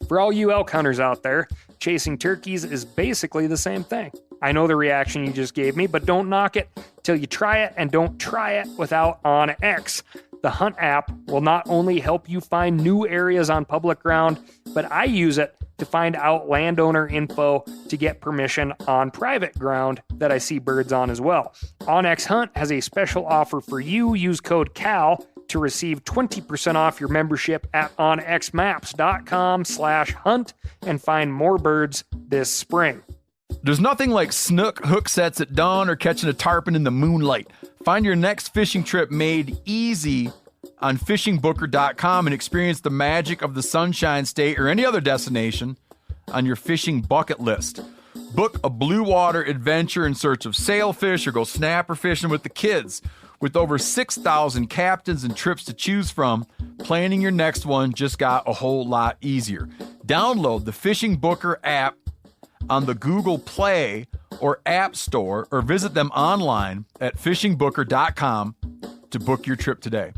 For all you elk hunters out there, chasing turkeys is basically the same thing. I know the reaction you just gave me, but don't knock it till you try it, and don't try it without OnX. The Hunt app will not only help you find new areas on public ground, but I use it to find out landowner info to get permission on private ground that I see birds on as well. OnX Hunt has a special offer for you. Use code CAL to receive 20% off your membership at onxmaps.com/hunt and find more birds this spring. There's nothing like snook hook sets at dawn or catching a tarpon in the moonlight. Find your next fishing trip made easy on fishingbooker.com and experience the magic of the Sunshine State or any other destination on your fishing bucket list. Book a blue water adventure in search of sailfish or go snapper fishing with the kids. With over 6,000 captains and trips to choose from, planning your next one just got a whole lot easier. Download the Fishing Booker app on the Google Play or App Store, or visit them online at fishingbooker.com to book your trip today.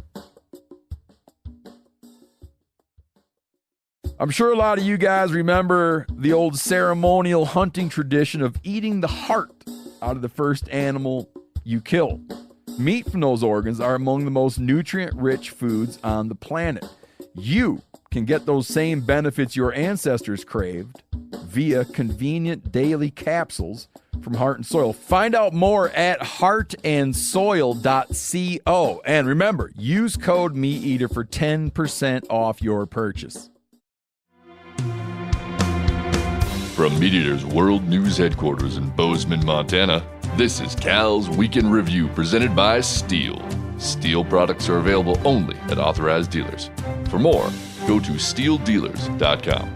I'm sure a lot of you guys remember the old ceremonial hunting tradition of eating the heart out of the first animal you kill. Meat from those organs are among the most nutrient-rich foods on the planet. You can get those same benefits your ancestors craved via convenient daily capsules from Heart and Soil. Find out more at heartandsoil.co. And remember, use code MeatEater for 10% off your purchase. From MeatEater's World News Headquarters in Bozeman, Montana, this is Cal's Weekend Review presented by Steel. Steel products are available only at authorized dealers. For more, go to steeldealers.com.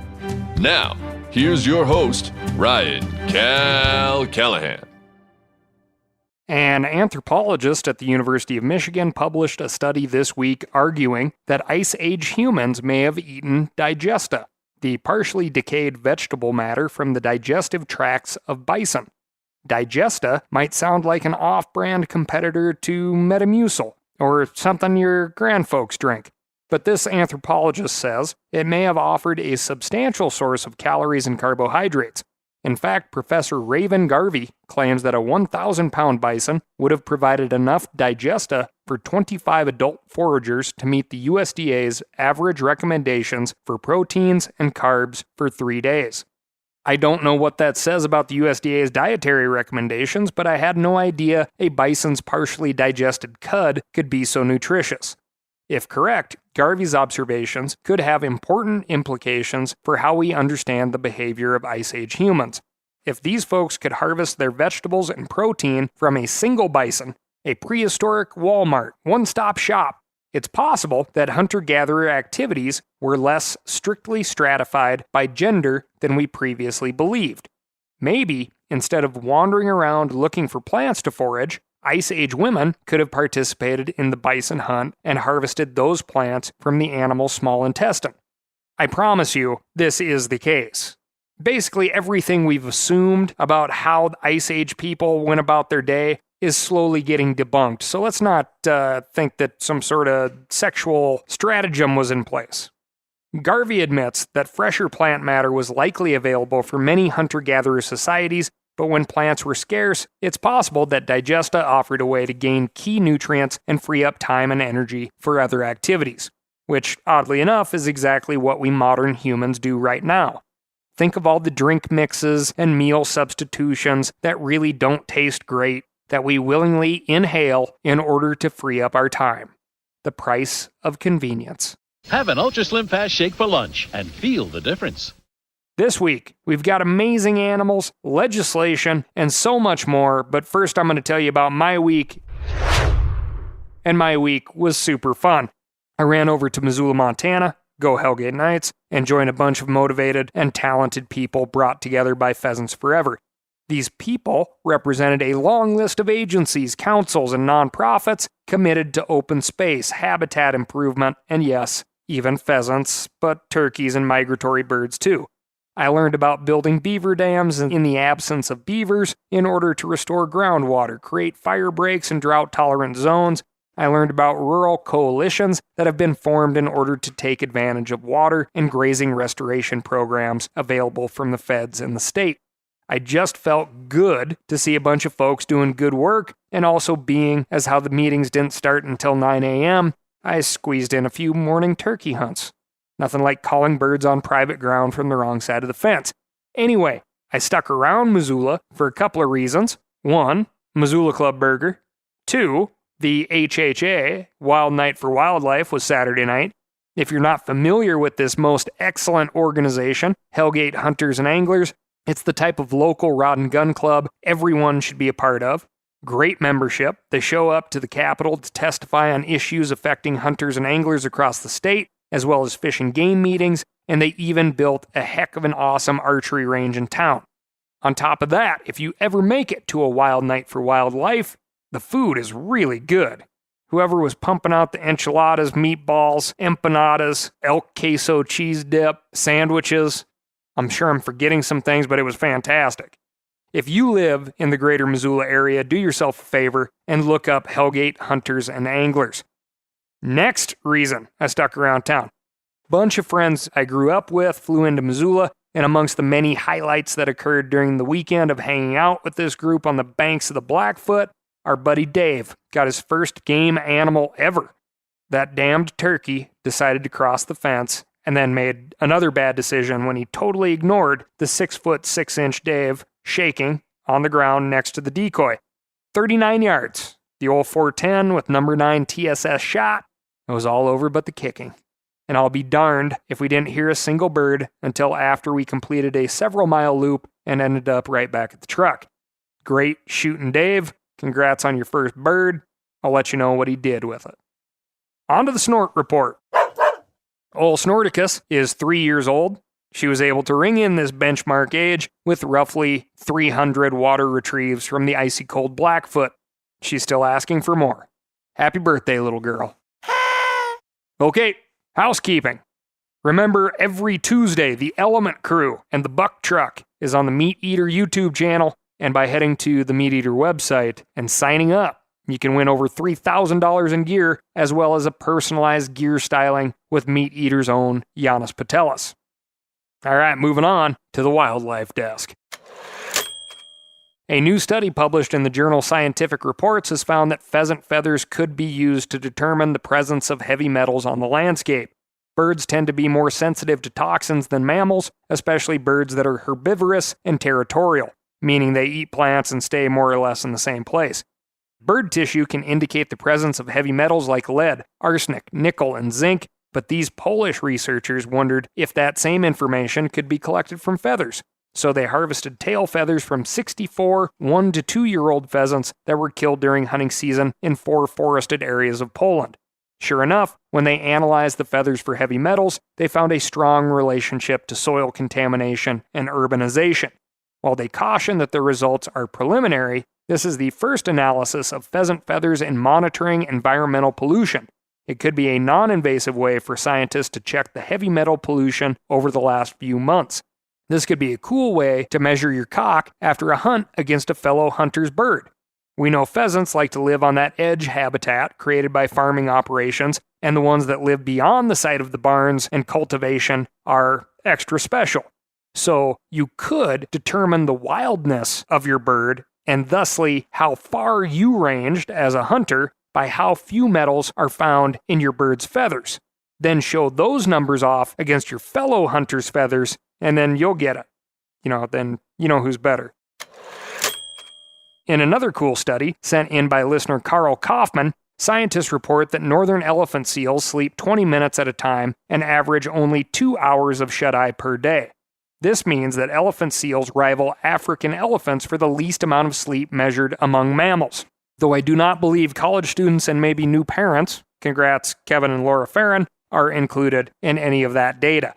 Now, here's your host, Ryan Cal Callahan. An anthropologist at the University of Michigan published a study this week arguing that Ice Age humans may have eaten digesta, the partially decayed vegetable matter from the digestive tracts of bison. Digesta might sound like an off-brand competitor to Metamucil, or something your grandfolks drink. But this anthropologist says it may have offered a substantial source of calories and carbohydrates. In fact, Professor Raven Garvey claims that a 1,000-pound bison would have provided enough digesta for 25 adult foragers to meet the USDA's average recommendations for proteins and carbs for 3 days. I don't know what that says about the USDA's dietary recommendations, but I had no idea a bison's partially digested cud could be so nutritious. If correct, Garvey's observations could have important implications for how we understand the behavior of Ice Age humans. If these folks could harvest their vegetables and protein from a single bison, a prehistoric Walmart, one-stop shop, it's possible that hunter-gatherer activities were less strictly stratified by gender than we previously believed. Maybe, instead of wandering around looking for plants to forage, Ice Age women could have participated in the bison hunt and harvested those plants from the animal's small intestine. I promise you, this is the case. Basically, everything we've assumed about how the Ice Age people went about their day is slowly getting debunked, so let's not think that some sort of sexual stratagem was in place. Garvey admits that fresher plant matter was likely available for many hunter-gatherer societies, but when plants were scarce, it's possible that digesta offered a way to gain key nutrients and free up time and energy for other activities, which, oddly enough, is exactly what we modern humans do right now. Think of all the drink mixes and meal substitutions that really don't taste great, that we willingly inhale in order to free up our time. The price of convenience. Have an Ultra Slim Fast Shake for lunch and feel the difference. This week, we've got amazing animals, legislation, and so much more, but first I'm going to tell you about my week. And my week was super fun. I ran over to Missoula, Montana, go Hellgate Knights, and joined a bunch of motivated and talented people brought together by Pheasants Forever. These people represented a long list of agencies, councils, and nonprofits committed to open space, habitat improvement, and yes, even pheasants, but turkeys and migratory birds too. I learned about building beaver dams in the absence of beavers in order to restore groundwater, create fire breaks in drought-tolerant zones, I learned about rural coalitions that have been formed in order to take advantage of water and grazing restoration programs available from the feds in the state. I just felt good to see a bunch of folks doing good work, and also being as how the meetings didn't start until 9 a.m., I squeezed in a few morning turkey hunts. Nothing like calling birds on private ground from the wrong side of the fence. Anyway, I stuck around Missoula for a couple of reasons. 1, Missoula Club Burger. 2, the HHA, Wild Night for Wildlife, was Saturday night. If you're not familiar with this most excellent organization, Hellgate Hunters and Anglers, it's the type of local rod and gun club everyone should be a part of. Great membership. They show up to the Capitol to testify on issues affecting hunters and anglers across the state, as well as fish and game meetings, and they even built a heck of an awesome archery range in town. On top of that, if you ever make it to a Wild Night for Wildlife, the food is really good. Whoever was pumping out the enchiladas, meatballs, empanadas, elk queso cheese dip, sandwiches, I'm sure I'm forgetting some things, but it was fantastic. If you live in the greater Missoula area, do yourself a favor and look up Hellgate Hunters and Anglers. Next reason I stuck around town. Bunch of friends I grew up with flew into Missoula, and amongst the many highlights that occurred during the weekend of hanging out with this group on the banks of the Blackfoot, our buddy Dave got his first game animal ever. That damned turkey decided to cross the fence and then made another bad decision when he totally ignored the 6'6" Dave shaking on the ground next to the decoy. 39 yards. The old 410 with number 9 TSS shot. It was all over but the kicking. And I'll be darned if we didn't hear a single bird until after we completed a several-mile loop and ended up right back at the truck. Great shooting, Dave. Congrats on your first bird. I'll let you know what he did with it. On to the snort report. Old Snorticus is 3 years old. She was able to ring in this benchmark age with roughly 300 water retrieves from the icy cold Blackfoot. She's still asking for more. Happy birthday, little girl. Okay, housekeeping. Remember, every Tuesday, the Element Crew and the Buck Truck is on the Meat Eater YouTube channel, and by heading to the Meat Eater website and signing up, you can win over $3,000 in gear, as well as a personalized gear styling with Meat Eater's own Giannis Patelis. All right, moving on to the Wildlife Desk. A new study published in the journal Scientific Reports has found that pheasant feathers could be used to determine the presence of heavy metals on the landscape. Birds tend to be more sensitive to toxins than mammals, especially birds that are herbivorous and territorial, meaning they eat plants and stay more or less in the same place. Bird tissue can indicate the presence of heavy metals like lead, arsenic, nickel, and zinc, but these Polish researchers wondered if that same information could be collected from feathers. So they harvested tail feathers from 64 1- to 2-year-old pheasants that were killed during hunting season in 4 forested areas of Poland. Sure enough, when they analyzed the feathers for heavy metals, they found a strong relationship to soil contamination and urbanization. While they caution that the results are preliminary, this is the first analysis of pheasant feathers in monitoring environmental pollution. It could be a non-invasive way for scientists to check the heavy metal pollution over the last few months. This could be a cool way to measure your cock after a hunt against a fellow hunter's bird. We know pheasants like to live on that edge habitat created by farming operations, and the ones that live beyond the site of the barns and cultivation are extra special. So you could determine the wildness of your bird and thusly how far you ranged as a hunter by how few metals are found in your bird's feathers. Then show those numbers off against your fellow hunter's feathers, and then you'll get it. Then you know who's better. In another cool study sent in by listener Carl Kaufman, scientists report that northern elephant seals sleep 20 minutes at a time and average only 2 hours of shut-eye per day. This means that elephant seals rival African elephants for the least amount of sleep measured among mammals. Though I do not believe college students and maybe new parents, congrats Kevin and Laura Farron, are included in any of that data.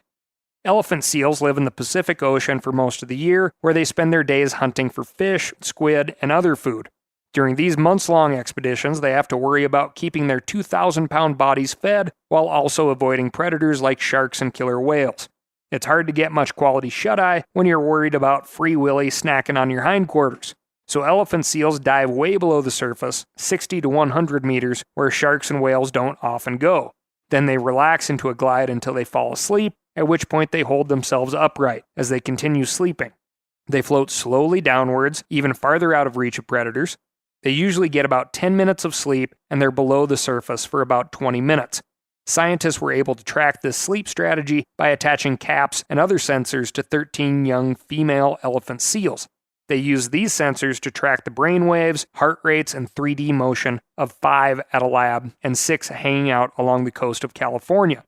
Elephant seals live in the Pacific Ocean for most of the year, where they spend their days hunting for fish, squid, and other food. During these months-long expeditions, they have to worry about keeping their 2,000-pound bodies fed while also avoiding predators like sharks and killer whales. It's hard to get much quality shut-eye when you're worried about Free Willy snacking on your hindquarters. So elephant seals dive way below the surface, 60 to 100 meters, where sharks and whales don't often go. Then they relax into a glide until they fall asleep, at which point they hold themselves upright as they continue sleeping. They float slowly downwards, even farther out of reach of predators. They usually get about 10 minutes of sleep, and they're below the surface for about 20 minutes. Scientists were able to track this sleep strategy by attaching caps and other sensors to 13 young female elephant seals. They used these sensors to track the brain waves, heart rates, and 3D motion of 5 at a lab and 6 hanging out along the coast of California.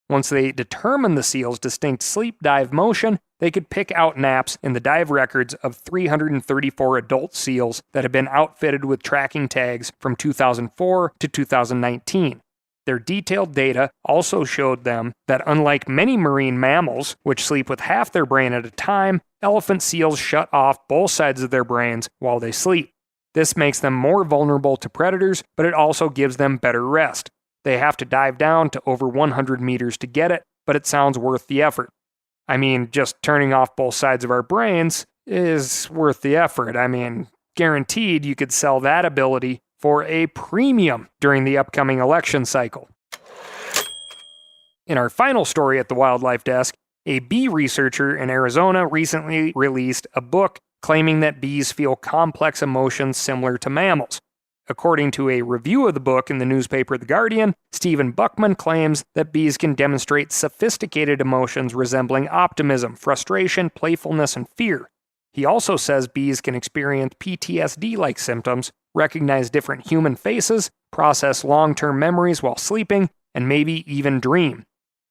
Once they determined the seal's distinct sleep dive motion, they could pick out naps in the dive records of 334 adult seals that had been outfitted with tracking tags from 2004 to 2019. Their detailed data also showed them that unlike many marine mammals, which sleep with half their brain at a time, elephant seals shut off both sides of their brains while they sleep. This makes them more vulnerable to predators, but it also gives them better rest. They have to dive down to over 100 meters to get it, but it sounds worth the effort. I mean, just turning off both sides of our brains is worth the effort. I mean, guaranteed you could sell that ability for a premium during the upcoming election cycle. In our final story at the Wildlife Desk, a bee researcher in Arizona recently released a book claiming that bees feel complex emotions similar to mammals. According to a review of the book in the newspaper The Guardian, Stephen Buckman claims that bees can demonstrate sophisticated emotions resembling optimism, frustration, playfulness, and fear. He also says bees can experience PTSD-like symptoms, recognize different human faces, process long-term memories while sleeping, and maybe even dream.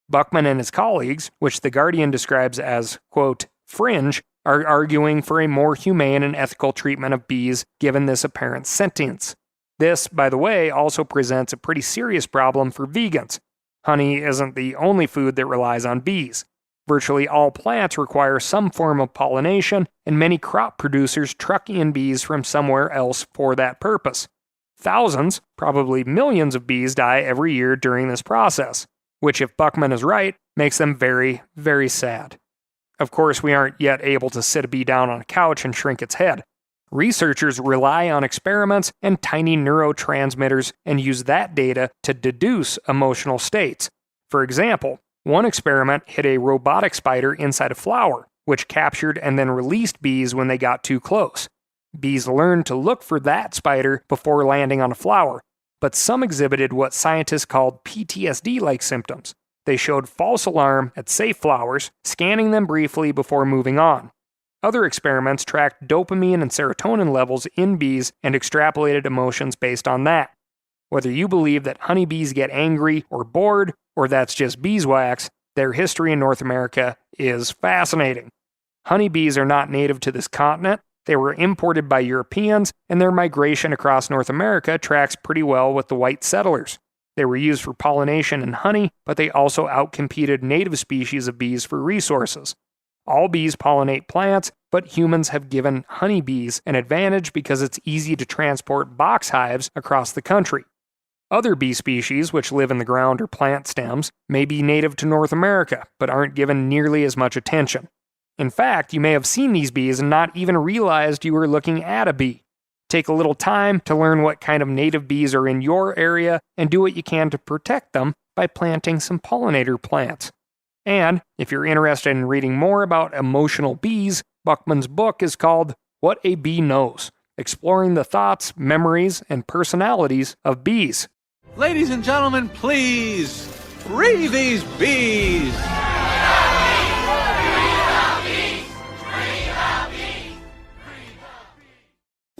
Buckman and his colleagues, which The Guardian describes as, quote, fringe, are arguing for a more humane and ethical treatment of bees given this apparent sentience. This, by the way, also presents a pretty serious problem for vegans. Honey isn't the only food that relies on bees. Virtually all plants require some form of pollination, and many crop producers truck in bees from somewhere else for that purpose. Thousands, probably millions of bees die every year during this process, which, if Buckman is right, makes them very, very sad. Of course, we aren't yet able to sit a bee down on a couch and shrink its head. Researchers rely on experiments and tiny neurotransmitters and use that data to deduce emotional states. For example, one experiment hid a robotic spider inside a flower, which captured and then released bees when they got too close. Bees learned to look for that spider before landing on a flower, but some exhibited what scientists called PTSD-like symptoms. They showed false alarm at safe flowers, scanning them briefly before moving on. Other experiments tracked dopamine and serotonin levels in bees and extrapolated emotions based on that. Whether you believe that honeybees get angry or bored, or that's just beeswax, their history in North America is fascinating. Honeybees are not native to this continent. They were imported by Europeans, and their migration across North America tracks pretty well with the white settlers. They were used for pollination and honey, but they also outcompeted native species of bees for resources. All bees pollinate plants, but humans have given honeybees an advantage because it's easy to transport box hives across the country. Other bee species, which live in the ground or plant stems, may be native to North America, but aren't given nearly as much attention. In fact, you may have seen these bees and not even realized you were looking at a bee. Take a little time to learn what kind of native bees are in your area and do what you can to protect them by planting some pollinator plants. And if you're interested in reading more about emotional bees, Buckman's book is called What a Bee Knows, exploring the thoughts, memories, and personalities of bees. Ladies and gentlemen, please free these bees!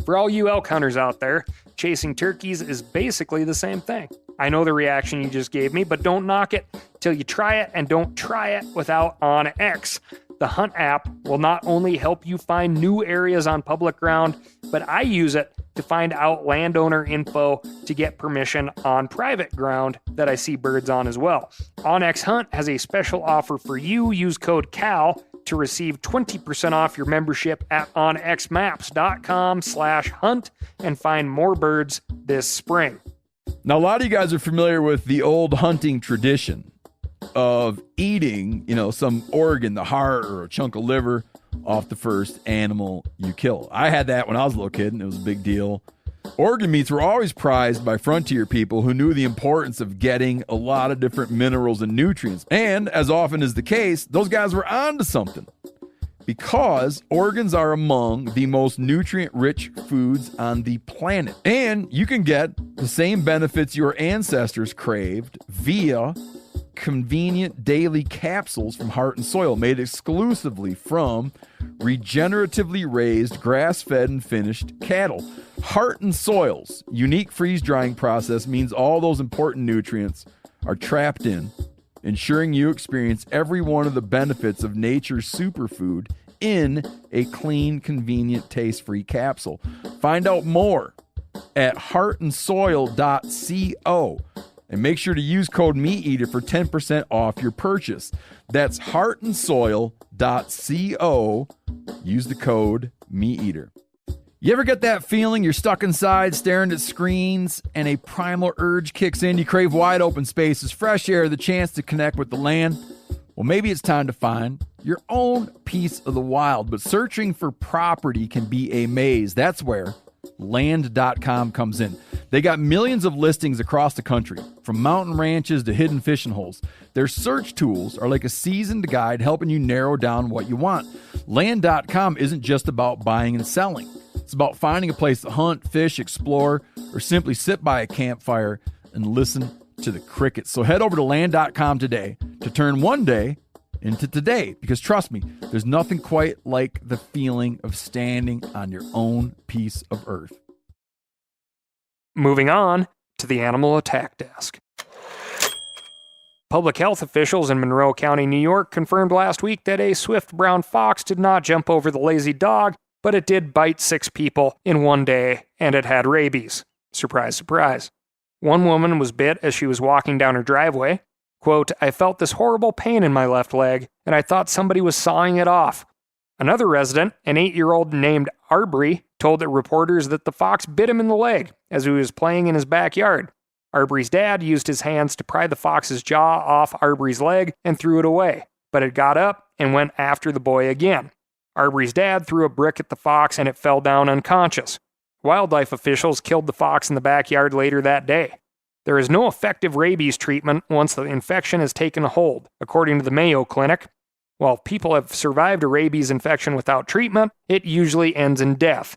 For all you elk hunters out there, chasing turkeys is basically the same thing. I know the reaction you just gave me, but don't knock it till you try it, and don't try it without OnX. The Hunt app will not only help you find new areas on public ground, but I use it to find out landowner info to get permission on private ground that I see birds on as well. OnX Hunt has a special offer for you. Use code CAL to receive 20% off your membership at onxmaps.com/hunt and find more birds this spring. Now, a lot of you guys are familiar with the old hunting tradition of eating, some organ, the heart or a chunk of liver, off the first animal you kill. I had that when I was a little kid, and it was a big deal. Organ meats were always prized by frontier people who knew the importance of getting a lot of different minerals and nutrients. And, as often is the case, those guys were onto something. Because organs are among the most nutrient-rich foods on the planet. And you can get the same benefits your ancestors craved via convenient daily capsules from Heart and Soil, made exclusively from regeneratively raised, grass-fed, and finished cattle. Heart and Soil's unique freeze-drying process means all those important nutrients are trapped in, ensuring you experience every one of the benefits of nature's superfood in a clean, convenient, taste-free capsule. Find out more at heartandsoil.co and make sure to use code MeatEater for 10% off your purchase. That's heartandsoil.co. Use the code MeatEater. You ever get that feeling you're stuck inside staring at screens and a primal urge kicks in? You crave wide open spaces, fresh air, the chance to connect with the land? Well, maybe it's time to find your own piece of the wild, but searching for property can be a maze. That's where Land.com comes in. They got millions of listings across the country, from mountain ranches to hidden fishing holes. Their search tools are like a seasoned guide helping you narrow down what you want. Land.com isn't just about buying and selling. It's about finding a place to hunt, fish, explore, or simply sit by a campfire and listen to the crickets. So head over to Land.com today to turn one day into today, because trust me, there's nothing quite like the feeling of standing on your own piece of earth. Moving on to the Animal Attack Desk. Public health officials in Monroe County, New York, confirmed last week that a swift brown fox did not jump over the lazy dog, but it did bite 6 people in one day, and it had rabies. Surprise, surprise. One woman was bit as she was walking down her driveway. Quote, "I felt this horrible pain in my left leg, and I thought somebody was sawing it off." Another resident, an 8-year-old named Arbery, told the reporters that the fox bit him in the leg as he was playing in his backyard. Arbery's dad used his hands to pry the fox's jaw off Arbery's leg and threw it away, but it got up and went after the boy again. Arbery's dad threw a brick at the fox and it fell down unconscious. Wildlife officials killed the fox in the backyard later that day. There is no effective rabies treatment once the infection has taken a hold, according to the Mayo Clinic. While people have survived a rabies infection without treatment, it usually ends in death.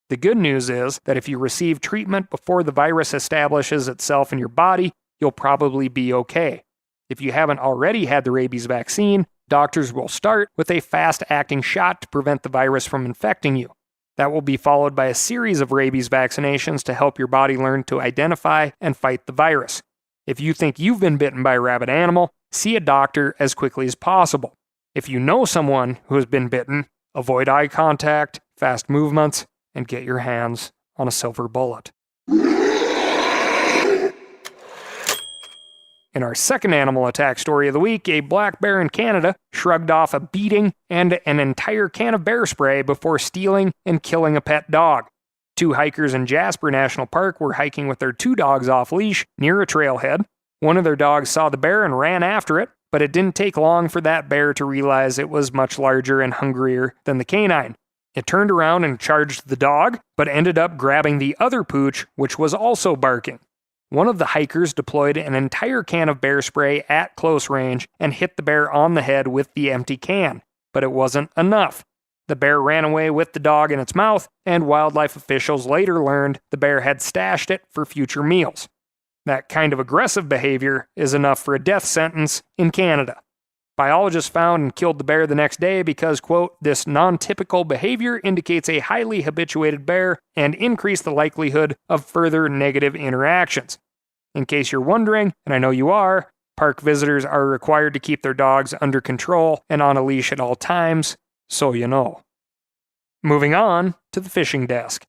The good news is that if you receive treatment before the virus establishes itself in your body, you'll probably be okay. If you haven't already had the rabies vaccine, doctors will start with a fast-acting shot to prevent the virus from infecting you. That will be followed by a series of rabies vaccinations to help your body learn to identify and fight the virus. If you think you've been bitten by a rabid animal, see a doctor as quickly as possible. If you know someone who has been bitten, avoid eye contact, fast movements, and get your hands on a silver bullet. In our second animal attack story of the week, a black bear in Canada shrugged off a beating and an entire can of bear spray before stealing and killing a pet dog. 2 hikers in Jasper National Park were hiking with their 2 dogs off leash near a trailhead. One of their dogs saw the bear and ran after it, but it didn't take long for that bear to realize it was much larger and hungrier than the canine. It turned around and charged the dog, but ended up grabbing the other pooch, which was also barking. One of the hikers deployed an entire can of bear spray at close range and hit the bear on the head with the empty can, but it wasn't enough. The bear ran away with the dog in its mouth, and wildlife officials later learned the bear had stashed it for future meals. That kind of aggressive behavior is enough for a death sentence in Canada. Biologists found and killed the bear the next day because, quote, "this non-typical behavior indicates a highly habituated bear and increased the likelihood of further negative interactions." In case you're wondering, and I know you are, park visitors are required to keep their dogs under control and on a leash at all times, so you know. Moving on to the fishing desk.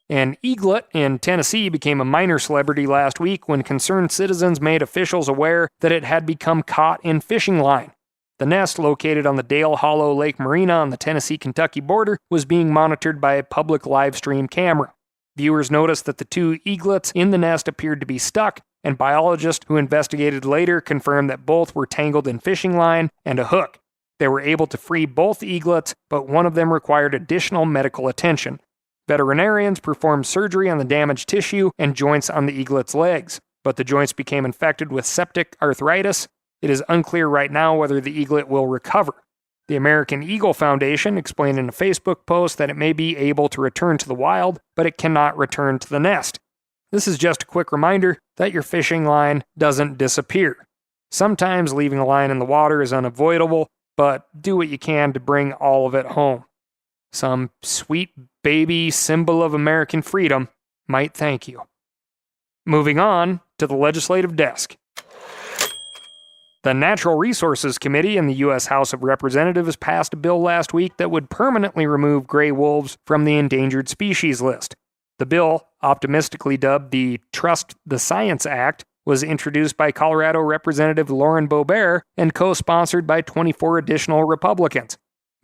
An eaglet in Tennessee became a minor celebrity last week when concerned citizens made officials aware that it had become caught in fishing line. The nest, located on the Dale Hollow Lake Marina on the Tennessee-Kentucky border, was being monitored by a public live stream camera. Viewers noticed that the 2 eaglets in the nest appeared to be stuck, and biologists who investigated later confirmed that both were tangled in fishing line and a hook. They were able to free both eaglets, but one of them required additional medical attention. Veterinarians performed surgery on the damaged tissue and joints on the eaglet's legs, but the joints became infected with septic arthritis. It is unclear right now whether the eaglet will recover. The American Eagle Foundation explained in a Facebook post that it may be able to return to the wild, but it cannot return to the nest. This is just a quick reminder that your fishing line doesn't disappear. Sometimes leaving a line in the water is unavoidable, but do what you can to bring all of it home. Some sweet baby symbol of American freedom might thank you. Moving on to the legislative desk. The Natural Resources Committee in the U.S. House of Representatives passed a bill last week that would permanently remove gray wolves from the endangered species list. The bill, optimistically dubbed the Trust the Science Act, was introduced by Colorado Representative Lauren Boebert and co-sponsored by 24 additional Republicans.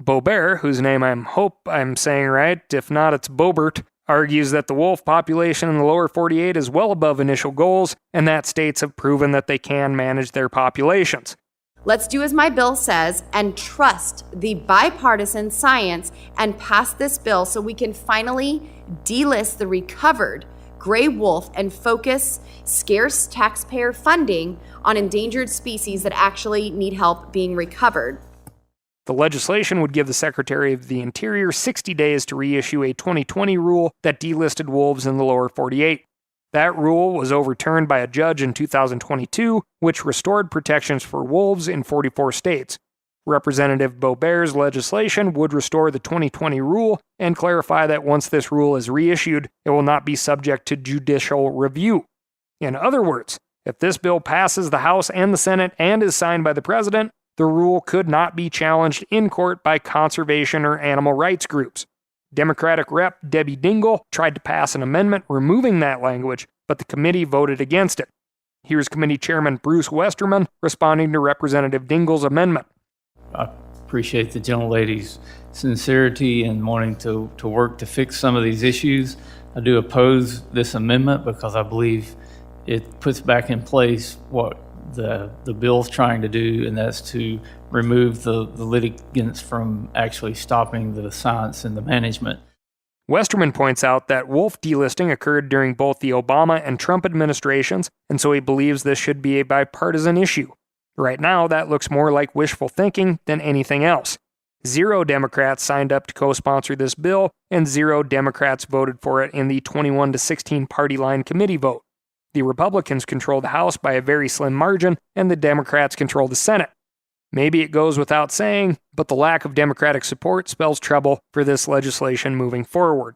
Boebert, whose name I hope I'm saying right, if not it's Boebert, argues that the wolf population in the lower 48 is well above initial goals and that states have proven that they can manage their populations. Let's do as my bill says and trust the bipartisan science and pass this bill so we can finally delist the recovered gray wolf and focus scarce taxpayer funding on endangered species that actually need help being recovered. The legislation would give the Secretary of the Interior 60 days to reissue a 2020 rule that delisted wolves in the lower 48. That rule was overturned by a judge in 2022, which restored protections for wolves in 44 states. Representative Boebert's legislation would restore the 2020 rule and clarify that once this rule is reissued, it will not be subject to judicial review. In other words, if this bill passes the House and the Senate and is signed by the President, the rule could not be challenged in court by conservation or animal rights groups. Democratic Rep. Debbie Dingell tried to pass an amendment removing that language, but the committee voted against it. Here's Committee Chairman Bruce Westerman responding to Representative Dingell's amendment. I appreciate the gentlelady's sincerity and wanting to work to fix some of these issues. I do oppose this amendment because I believe it puts back in place what the bill's trying to do, and that's to remove the litigants from actually stopping the science and the management. Westerman points out that wolf delisting occurred during both the Obama and Trump administrations, and so he believes this should be a bipartisan issue. Right now, that looks more like wishful thinking than anything else. 0 Democrats signed up to co-sponsor this bill, and 0 Democrats voted for it in the 21-16 party line committee vote. The Republicans control the House by a very slim margin, and the Democrats control the Senate. Maybe it goes without saying, but the lack of Democratic support spells trouble for this legislation moving forward.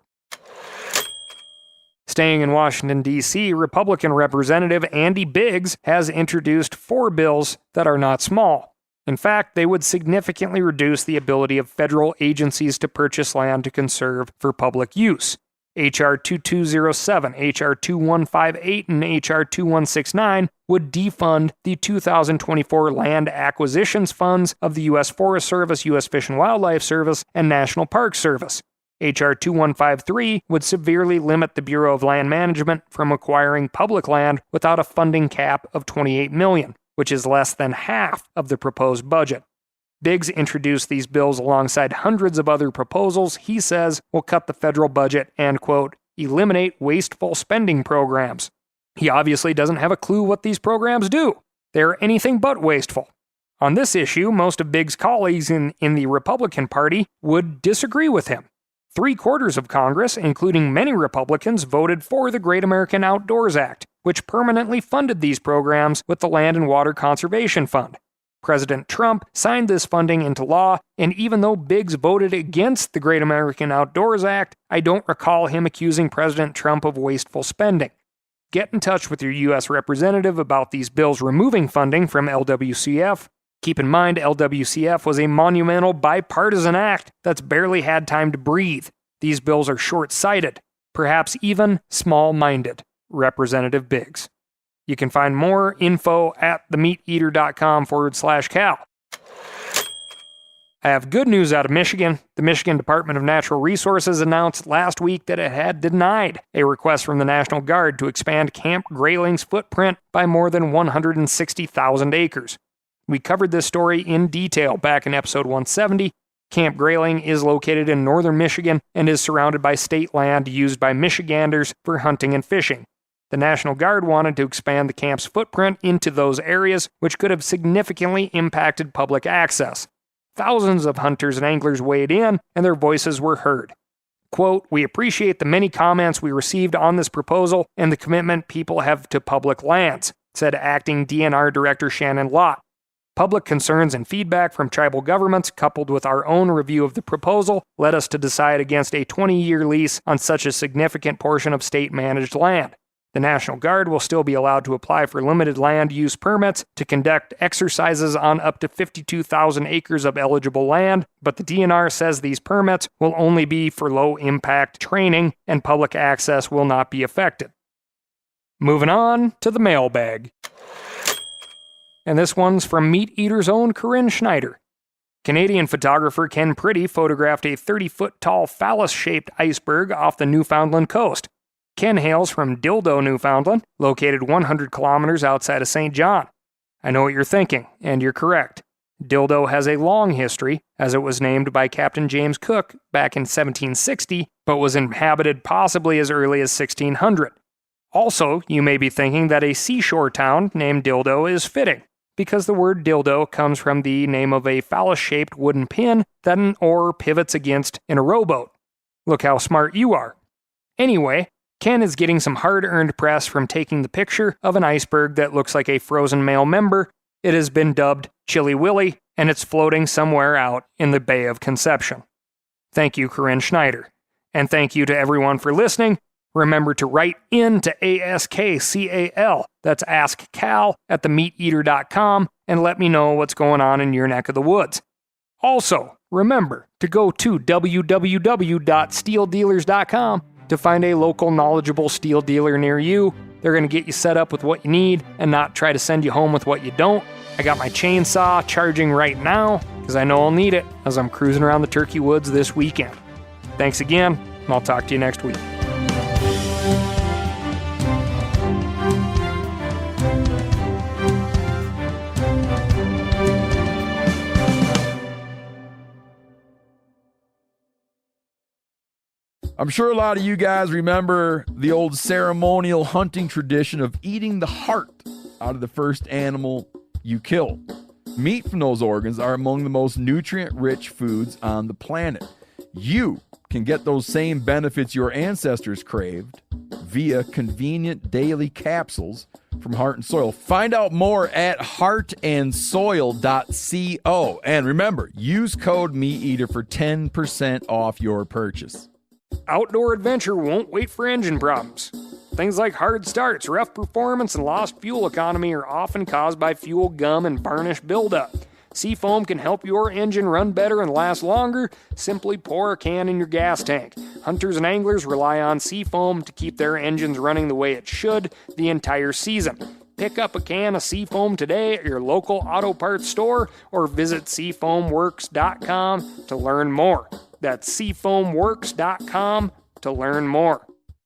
Staying in Washington, D.C., Republican Representative Andy Biggs has introduced 4 bills that are not small. In fact, they would significantly reduce the ability of federal agencies to purchase land to conserve for public use. H.R. 2207, H.R. 2158, and H.R. 2169 would defund the 2024 land acquisitions funds of the U.S. Forest Service, U.S. Fish and Wildlife Service, and National Park Service. H.R. 2153 would severely limit the Bureau of Land Management from acquiring public land without a funding cap of $28 million, which is less than half of the proposed budget. Biggs introduced these bills alongside hundreds of other proposals he says will cut the federal budget and, quote, eliminate wasteful spending programs. He obviously doesn't have a clue what these programs do. They're anything but wasteful. On this issue, most of Biggs' colleagues in the Republican Party would disagree with him. 3/4 of Congress, including many Republicans, voted for the Great American Outdoors Act, which permanently funded these programs with the Land and Water Conservation Fund. President Trump signed this funding into law, and even though Biggs voted against the Great American Outdoors Act, I don't recall him accusing President Trump of wasteful spending. Get in touch with your U.S. representative about these bills removing funding from LWCF. Keep in mind, LWCF was a monumental bipartisan act that's barely had time to breathe. These bills are short-sighted, perhaps even small-minded. Representative Biggs. You can find more info at themeateater.com/Cal. I have good news out of Michigan. The Michigan Department of Natural Resources announced last week that it had denied a request from the National Guard to expand Camp Greyling's footprint by more than 160,000 acres. We covered this story in detail back in episode 170. Camp Greyling is located in northern Michigan and is surrounded by state land used by Michiganders for hunting and fishing. The National Guard wanted to expand the camp's footprint into those areas, which could have significantly impacted public access. Thousands of hunters and anglers weighed in, and their voices were heard. Quote, "We appreciate the many comments we received on this proposal and the commitment people have to public lands," said Acting DNR Director Shannon Lott. Public concerns and feedback from tribal governments, coupled with our own review of the proposal, led us to decide against a 20-year lease on such a significant portion of state-managed land. The National Guard will still be allowed to apply for limited land use permits to conduct exercises on up to 52,000 acres of eligible land, but the DNR says these permits will only be for low-impact training and public access will not be affected. Moving on to the mailbag. And this one's from Meat Eater's own Corinne Schneider. Canadian photographer Ken Priddy photographed a 30-foot-tall phallus-shaped iceberg off the Newfoundland coast. Ken hails from Dildo, Newfoundland, located 100 kilometers outside of St. John. I know what you're thinking, and you're correct. Dildo has a long history, as it was named by Captain James Cook back in 1760, but was inhabited possibly as early as 1600. Also, you may be thinking that a seashore town named Dildo is fitting, because the word dildo comes from the name of a phallus-shaped wooden pin that an oar pivots against in a rowboat. Look how smart you are. Anyway, Ken is getting some hard-earned press from taking the picture of an iceberg that looks like a frozen male member. It has been dubbed Chilly Willy, and it's floating somewhere out in the Bay of Conception. Thank you, Corinne Schneider. And thank you to everyone for listening. Remember to write in to ASKCAL, that's AskCal, at themeateater.com, and let me know what's going on in your neck of the woods. Also, remember to go to www.steeldealers.com to find a local knowledgeable steel dealer near you. They're going to get you set up with what you need and not try to send you home with what you don't. I got my chainsaw charging right now because I know I'll need it as I'm cruising around the turkey woods this weekend. Thanks again, and I'll talk to you next week. I'm sure a lot of you guys remember the old ceremonial hunting tradition of eating the heart out of the first animal you kill. Meat from those organs are among the most nutrient-rich foods on the planet. You can get those same benefits your ancestors craved via convenient daily capsules from Heart and Soil. Find out more at heartandsoil.co. And remember, use code MeatEater for 10% off your purchase. Outdoor adventure won't wait for engine problems. Things like hard starts, rough performance, and lost fuel economy are often caused by fuel gum and varnish buildup. Seafoam can help your engine run better and last longer. Simply pour a can in your gas tank. Hunters and anglers rely on Seafoam to keep their engines running the way it should the entire season. Pick up a can of Seafoam today at your local auto parts store or visit seafoamworks.com to learn more. That's seafoamworks.com to learn more.